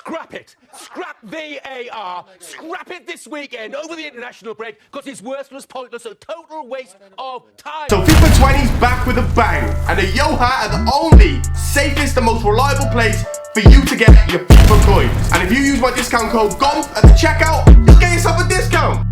Scrap it. Scrap VAR. Scrap it this weekend over the international break because it's worthless, pointless, a total waste of time. So FIFA 20's back with a bang, and the Yoha are the only safest and most reliable place for you to get your FIFA coins. And if you use my discount code Gonth at the checkout, you'll get yourself a discount.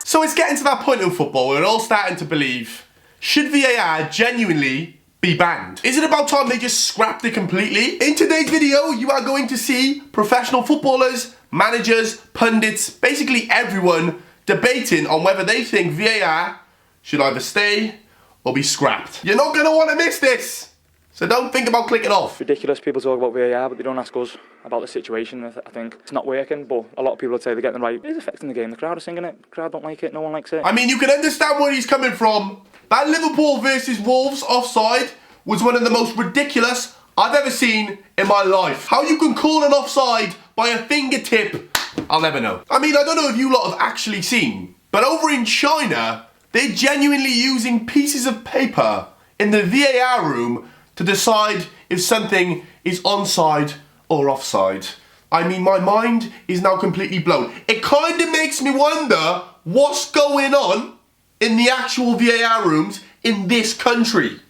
So it's getting to that point in football where we're all starting to believe, should VAR genuinely be banned? Is it about time they just scrapped it completely? In today's video, you are going to see professional footballers, managers, pundits, basically everyone debating on whether they think VAR should either stay or be scrapped. You're not going to want to miss this, so don't think about clicking off. Ridiculous people talk about VAR, but they don't ask us about the situation. I think it's not working, but a lot of people would say they're getting it right. It is affecting the game. The crowd are singing it. The crowd don't like it. No one likes it. I mean, you can understand where he's coming from. That Liverpool versus Wolves offside was one of the most ridiculous I've ever seen in my life. How you can call an offside by a fingertip, I'll never know. I mean, I don't know if you lot have actually seen, but over in China, they're genuinely using pieces of paper in the VAR room to decide if something is onside or offside. I mean, my mind is now completely blown. It kind of makes me wonder what's going on in the actual VAR rooms in this country.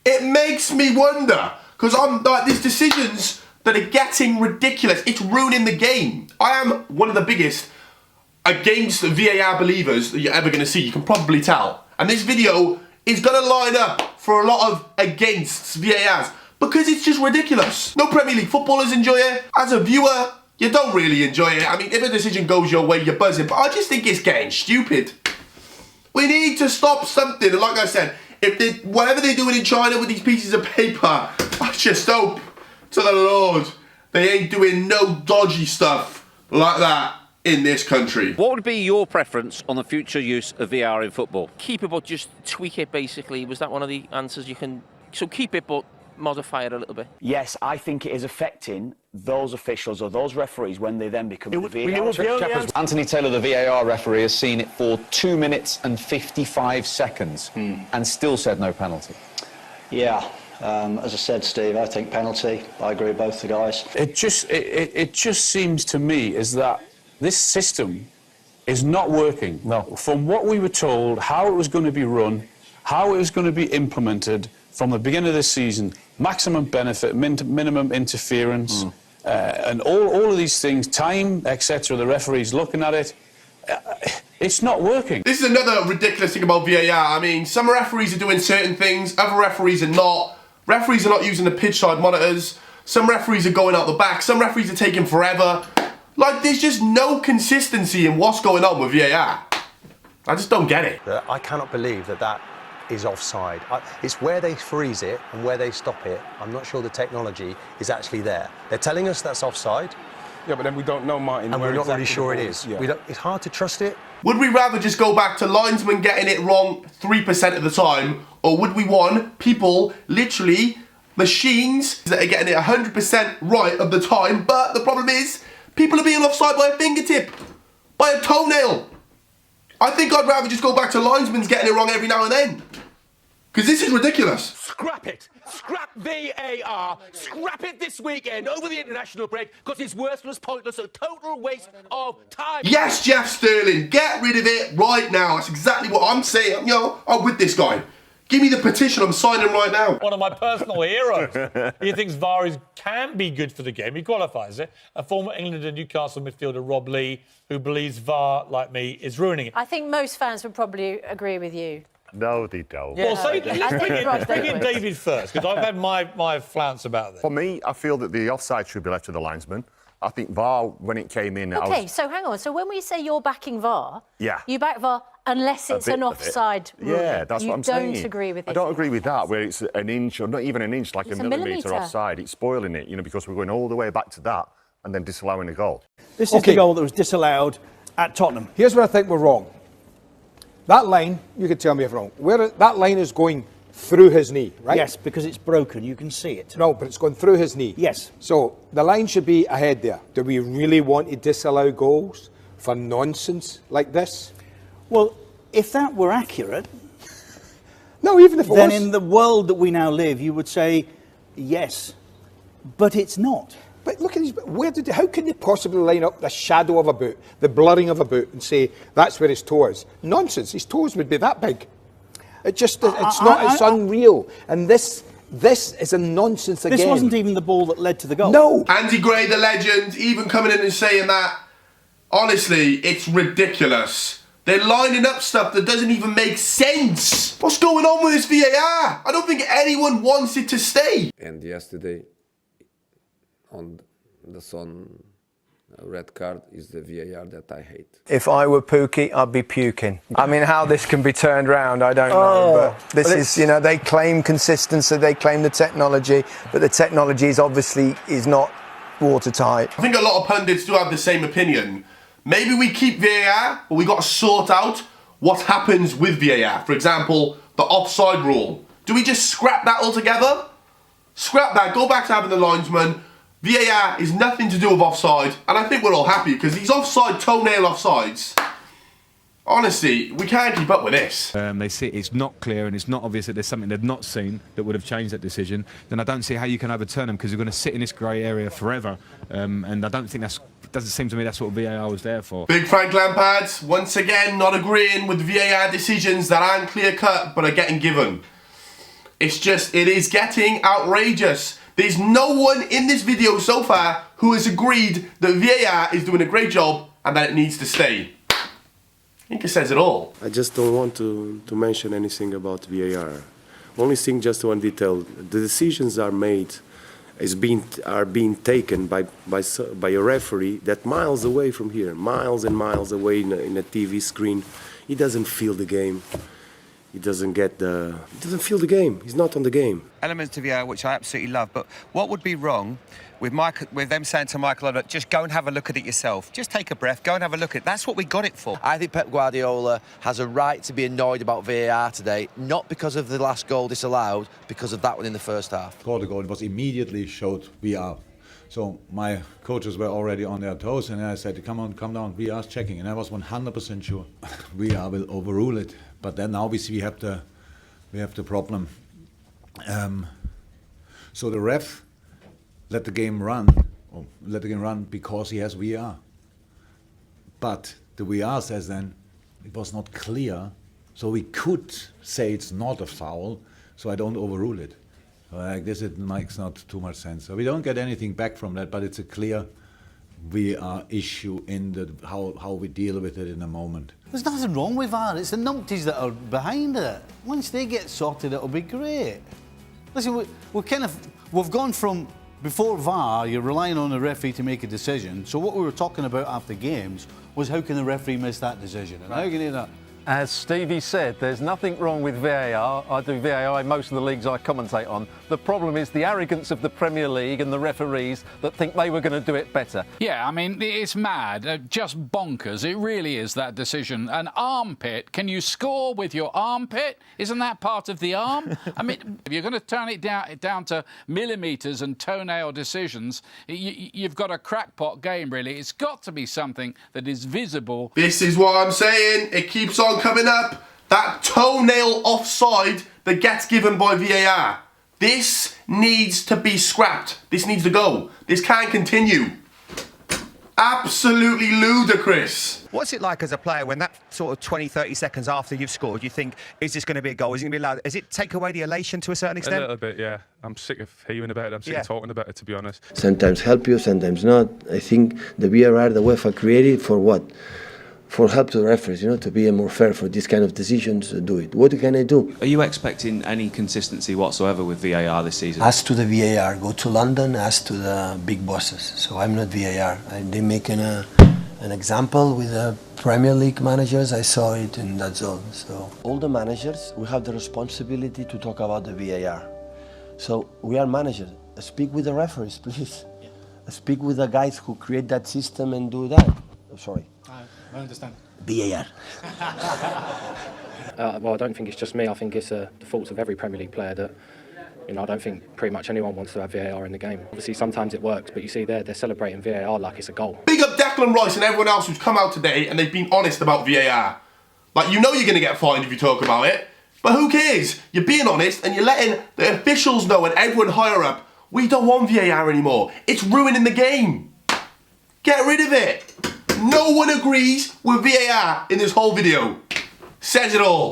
It makes me wonder, because I'm like, these decisions that are getting ridiculous. It's ruining the game. I am one of the biggest against VAR believers that you're ever going to see. You can probably tell. And this video is going to line up for a lot of against VARs because it's just ridiculous. No Premier League footballers enjoy it. As a viewer, you don't really enjoy it. I mean, if a decision goes your way, you're buzzing. But I just think it's getting stupid. We need to stop something. And like I said, if whatever they're doing in China with these pieces of paper, I just hope to the Lord they ain't doing no dodgy stuff like that in this country. What would be your preference on the future use of VAR in football? Keep it but just tweak it, basically. Was that one of the answers you can... So keep it but modify it a little bit? Yes, I think it is affecting those officials or those referees when they then become the VAR. Anthony Taylor, the VAR referee, has seen it for 2 minutes and 55 seconds and still said no penalty. Yeah. As I said, Steve, I think penalty. I agree with both the guys. It just seems to me is that this system is not working. No. From what we were told, how it was going to be run, how it was going to be implemented from the beginning of this season, maximum benefit, minimum interference, and all of these things, time, etc. The referees looking at it. It's not working. This is another ridiculous thing about VAR. I mean, some referees are doing certain things, other referees are not. Referees are not using the pitch side monitors. Some referees are going out the back. Some referees are taking forever. Like, there's just no consistency in what's going on with VAR. I just don't get it. I cannot believe that is offside. It's where they freeze it and where they stop it. I'm not sure the technology is actually there. They're telling us that's offside. Yeah, but then we don't know, Martin. And we're not really sure it is. Yeah. It's hard to trust it. Would we rather just go back to linesmen getting it wrong 3% of the time, or would we want people, literally, machines that are getting it 100% right of the time, but the problem is, people are being offside by a fingertip, by a toenail. I think I'd rather just go back to linesmen's getting it wrong every now and then. Because this is ridiculous. Scrap it. Scrap VAR. Scrap it this weekend over the international break because it's worthless, pointless, a total waste of time. Yes, Jeff Sterling, get rid of it right now. That's exactly what I'm saying. You know, I'm with this guy. Give me the petition, I'm signing right now. One of my personal heroes. He thinks VAR can be good for the game. He qualifies it. A former England and Newcastle midfielder, Rob Lee, who believes VAR, like me, is ruining it. I think most fans would probably agree with you. No, they don't. Yeah. Well, so let's bring in David first, because I've had my flounce about this. For me, I feel that the offside should be left to the linesman. I think VAR, when it came in... OK, so hang on. So when we say you're backing VAR, yeah, you back VAR unless it's an offside ruling. Yeah, that's what I'm saying. You don't agree with this? I don't agree with that, where it's an inch, or not even an inch, like a millimetre offside. It's spoiling it, you know, because we're going all the way back to that and then disallowing a goal. This is the goal that was disallowed at Tottenham. Here's where I think we're wrong. That line, you can tell me if I'm wrong, that line is going through his knee, right? Yes, because it's broken, you can see it. No, but it's going through his knee. Yes. So the line should be ahead there. Do we really want to disallow goals for nonsense like this? Well, if that were accurate, No, even if it then was. in the world that we now live, you would say yes, but it's not. But look at these. How can they possibly line up the shadow of a boot, the blurring of a boot, and say that's where his toe is? Nonsense. His toes would be that big. It's unreal. And this is a nonsense again. This wasn't even the ball that led to the goal. No. Andy Gray, the legend, even coming in and saying that. Honestly, it's ridiculous. They're lining up stuff that doesn't even make sense. What's going on with this VAR? I don't think anyone wants it to stay. And yesterday, on the sun, red card is the VAR that I hate. If I were Pookie, I'd be puking. I mean, how this can be turned around, I don't know. But this is, you know, they claim consistency, they claim the technology, but the technology is obviously not watertight. I think a lot of pundits do have the same opinion. Maybe we keep VAR, but we got to sort out what happens with VAR. For example, the offside rule. Do we just scrap that altogether? Scrap that, go back to having the linesman. VAR is nothing to do with offside, and I think we're all happy because these offside toenail offsides, honestly, we can't keep up with this. They see it's not clear and it's not obvious that there's something they've not seen that would have changed that decision. Then I don't see how you can overturn them because you're going to sit in this grey area forever. And I don't think doesn't seem to me that's what VAR was there for. Big Frank Lampard, once again, not agreeing with VAR decisions that aren't clear-cut but are getting given. It is getting outrageous. There's no one in this video so far who has agreed that VAR is doing a great job and that it needs to stay. I think it says it all. I just don't want to mention anything about VAR. Only thing, just one detail. The decisions are made, are being taken by a referee that miles away from here, miles and miles away in a TV screen. He doesn't feel the game. He doesn't feel the game. He's not on the game. Elements of VAR which I absolutely love, but what would be wrong with them saying to Michael, just go and have a look at it yourself. Just take a breath, go and have a look at it. That's what we got it for. I think Pep Guardiola has a right to be annoyed about VAR today, not because of the last goal disallowed, because of that one in the first half. Scored the goal, it was immediately showed VAR. So my coaches were already on their toes, and I said, come down, VAR's checking. And I was 100% sure VAR will overrule it. But then obviously we have the problem. So the ref let the game run because he has VAR. But the VAR says then it was not clear, so we could say it's not a foul, so I don't overrule it. Like this, it makes not too much sense. So we don't get anything back from that, but it's a clear VAR issue in how we deal with it in a moment. There's nothing wrong with VAR. It's the numpties that are behind it. Once they get sorted, it'll be great. Listen, we've gone from before VAR, you're relying on the referee to make a decision. So what we were talking about after games was how can the referee miss that decision, and how can he not? As Stevie said, there's nothing wrong with VAR. I do VAR in most of the leagues I commentate on. The problem is the arrogance of the Premier League and the referees that think they were going to do it better. Yeah, I mean, it's mad, just bonkers. It really is, that decision. An armpit, can you score with your armpit? Isn't that part of the arm? I mean, if you're going to turn it down to millimetres and toenail decisions, you've got a crackpot game, really. It's got to be something that is visible. This is what I'm saying. It keeps on coming up. That toenail offside that gets given by VAR. This needs to be scrapped. This needs to go. This can't continue. Absolutely ludicrous. What's it like as a player when that sort of 20, 30 seconds after you've scored, you think, is this going to be a goal? Is it going to be allowed? Does it take away the elation to a certain extent? A little bit, yeah. I'm sick of hearing about it. I'm sick of talking about it, to be honest. Sometimes help you, sometimes not. I think the VAR, the UEFA created for what? For help to the referees, to be more fair for these kind of decisions, do it. What can I do? Are you expecting any consistency whatsoever with VAR this season? Ask to the VAR, go to London, ask to the big bosses. So I'm not VAR. They make an example with the Premier League managers. I saw it and that's all. So all the managers, we have the responsibility to talk about the VAR. So we are managers. Speak with the referees, please. Yeah. Speak with the guys who create that system and do that. Oh, sorry. I understand. VAR. Well, I don't think it's just me. I think it's the faults of every Premier League player that, I don't think pretty much anyone wants to have VAR in the game. Obviously, sometimes it works, but you see they're celebrating VAR like it's a goal. Big up Declan Rice and everyone else who's come out today and they've been honest about VAR. Like, you're going to get fined if you talk about it, But who cares? You're being honest and you're letting the officials know and everyone higher up, we don't want VAR anymore. It's ruining the game. Get rid of it. No one agrees with VAR in this whole video. Says it all.